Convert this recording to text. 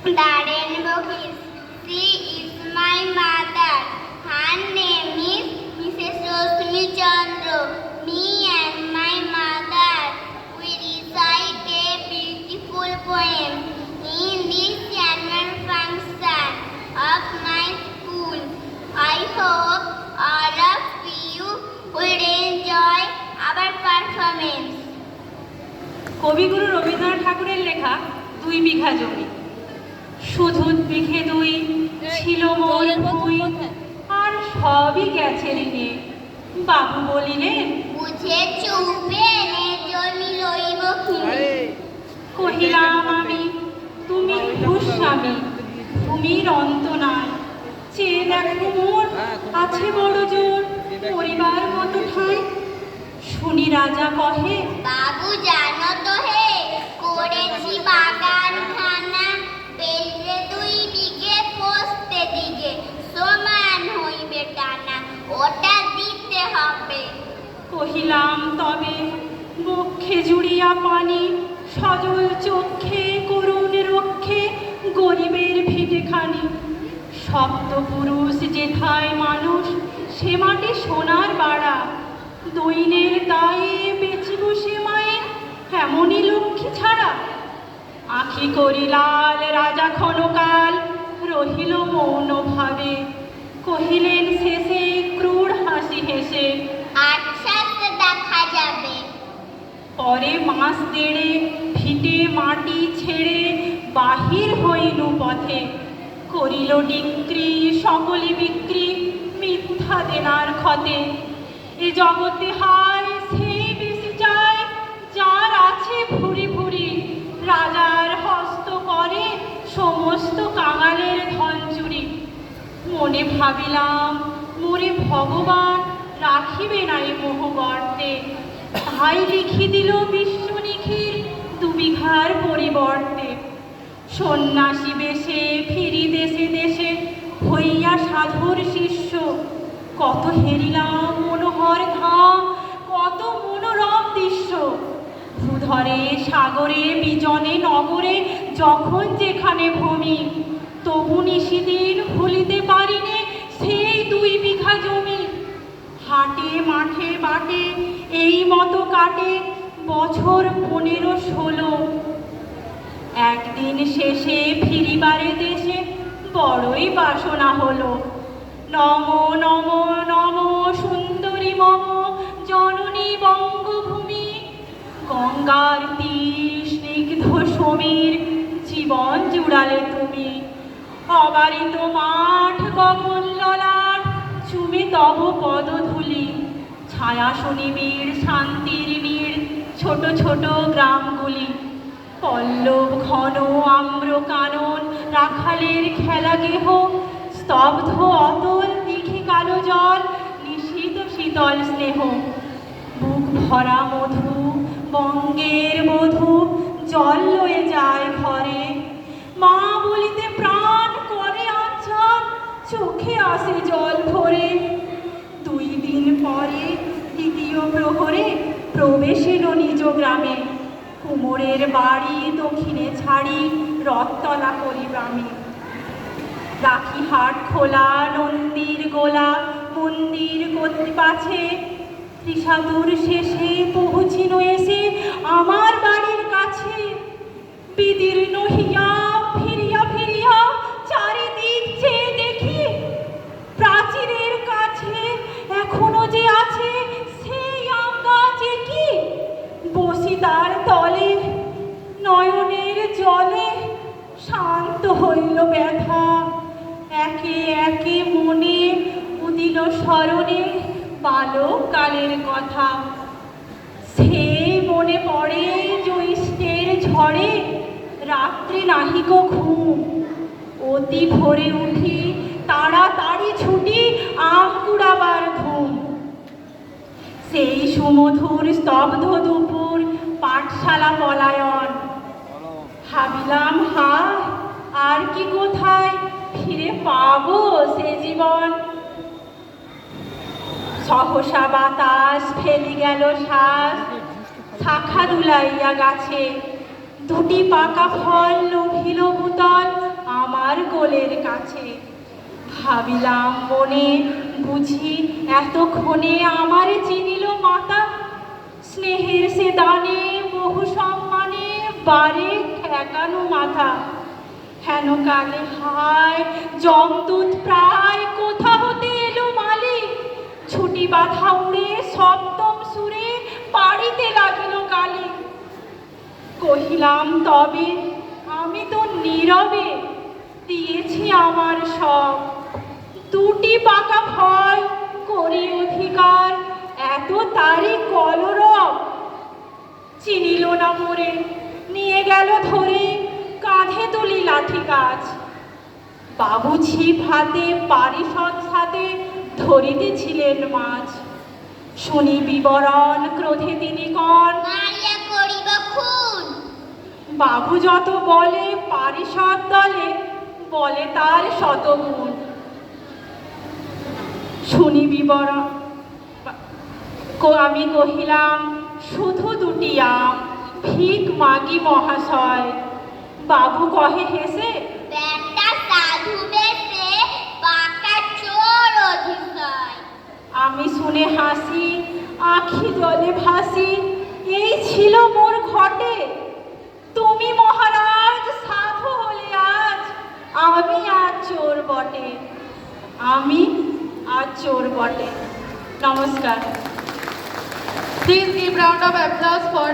The rainbow is, she is my mother. Her name is Mrs. Rosmi Chandra. Me and my mother, we recite a beautiful poem in this annual function of my school. I hope all of you will enjoy our performance. কবিগুরু রবীন্দ্রনাথ ঠাকুরের লেখা 2 বিঘা জমি। শুধু বিঘে 2 ছিল মোর ভুঁই, আর সবই গেছে ঋণে। বাবু বলিলেন, বুঝে চুপে নে জমি লইব কিনে। কহিলাম আমি, তুমি ভূস্বামী, ভূমির অন্ত নাই। চেয়ে দেখো মোর আছে বড় জোর, পরিবার মতো ঠাঁই। শুনি রাজা কহে, বাবু জানো তো হে, করেছি বাগান খানা, বেলরে 2 বিঘে পোস্তে দিকে, সমান হইবে টানা, ওটা দিতে হবে। কহিলাম তবে, বক্ষে জুড়িয়া পানি, সজল চক্ষে করুণ রক্ষে, গরিবের ভিটেখানি। সপ্তপুরুষ যেথায় মানুষ, সে মাটি সোনার বাড়া। দৈনের দায়ে বেচিব সে মায়ের, এমনই লক্ষ্মী ছাড়া। আঁখি করিলাল রাজা ক্ষণকাল, রহিল মৌন ভাবে। কহিলেন শেষে ক্রূর হাসি হেসে, আচ্ছা দেখা যাবে। পরে মাস 1.5 ভিটে মাটি ছেড়ে বাহির হইল পথে। করিল ডিক্রি সকলে বিক্রি, মিথ্যা দেনার ক্ষতে। এ জগতে হায় সেই বেশি চায়, যার আছে ভুরি ভুরি। রাজার হস্ত করে সমস্ত কাঙালের ধন চুরি। মনে ভাবিলাম, মোরে ভগবান রাখিবে না এ মোহ গর্তে। তাই লিখি দিল বিশ্ব নিখির 2 বিঘার পরিবর্তে। সন্ন্যাসী বেশে ফিরি দেশে দেশে, হইয়া সাধুর শিষ্য। কত হেরিলাম মনোহর ধাম, কত মনোরম দৃশ্য। ভূধরে সাগরে বিজনে নগরে, যখন যেখানে ভূমি। তবু নিশিদিন ভুলিতে পারিনে সেই 2 বিঘা জমি। হাটে মাঠে বাটে এই মতো কাটে বছর 15-16। একদিন শেষে ফিরিবারে দেশে, বড়ই বাসনা হলো। নম নম নম সুন্দরী মম জননী বঙ্গভূমি। গঙ্গার তীর স্নিগ্ধ সমীর, জীবন জুড়ালে তুমি। অবারিত মাঠ গগন ললাট, চুমে তব পদধূলি। ছায়া শনিবীর শান্তির নীড়, ছোট ছোট গ্রামগুলি। পল্লব ঘন আম্র কানন, রাখালের খেলা গেহ। স্তব্ধ অতল দিঘি কালো জল, নিশীত শীতল স্নেহ। বুক ভরা মধু বঙ্গের বধূ, জল লয়ে যায় ঘরে। মা বলিতে প্রাণ করে আচ্ছাদ, চোখে আসে জল ভরে। 2 দিন পরে দ্বিতীয় প্রহরে প্রবেশ এলো নিজ গ্রামে। কুমোরের বাড়ি দক্ষিণে ছাড়ি, রথতলা পরিগ্রামে। রাখি হাট খোলা, নন্দীর গোলা, মন্দির কর্তৃ পাছে। ত্রিশাতুর শেষে পৌঁছিল এসে আমার বাড়ির কাছে। বিদীর্ণ হিয়া ফিরিয়া ফিরিয়া চারিদিক চেয়ে দেখি, প্রাচীরের কাছে এখনো যে আছে সেই আম গাছ। কি বসি তার তলে, নয়নের জলে শান্ত হইল ব্যথা। একে একে মনে উদিল স্মরণে বালককালের কথা। সেই মনে পড়ে জ্যৈষ্ঠের ঝড়ে, রাত্রে নাহিক ঘুম। অতি ভোরে উঠি, তাড়াতাড়ি ছুটি, আম কুড়াবার ধুম। সেই সুমধুর স্তব্ধ দুপুর, পাঠশালা পলায়ন। ভাবিলাম হায়, আর কি কোথায় ফিরে পাবো সে জীবন। সহসা বাতাস ফেলি গেল শ্বাস, শাখা দুলাইয়া গাছে। 2টি পাকা ফল লোভিল ভূতল, আমার কোলের কাছে। ভাবিলাম মনে, বুঝি এতক্ষণে আমারে চিনিল মাতা। স্নেহের সে দানে বহু সম্মানে বারে ঠেকানো মাথা। হেন কালে হায় যমদূত প্রায় কোথা হতে এলো মালি। ছুটি বাঁধা উড়ে সপ্তম সুরে পাড়িতে লাগিল কালি। কহিলাম তবে আমি তো নীরবে দিয়েছি আমার সব। দুটি পাকা ভয় করি অধিকার এত তারি কলরব। চিনিল না মোরে নিয়ে গেল ধরে কাঁধে তুলি লাঠি গাছ। বাবু ছিপ হাতে পারিষদ সাথে ধরিতেছিলেন মাছ। শুনি বিবরণ ক্রোধে তিনি কন, মারিয়া করিব খুন। বাবু যত বলে পারিষদ দলে বলে তার শতগুণ। শুনি বিবরণ আমি কহিলাম শুধু দুটি আম ভিক মাগি মহাশয়। বাবু কহে হেসে, ব্যাটা সাধু বেশে বাঁকা চোর অধিকায়। আমি শুনে হাসি আখি জলে ভাসি। এই ছিল মোর ঘটে। তুমি মহারাজ সাধু হলে আজ, আমি আজ চোর বটে। আমি আজ চোর বটে। নমস্কার। Please give round of applause for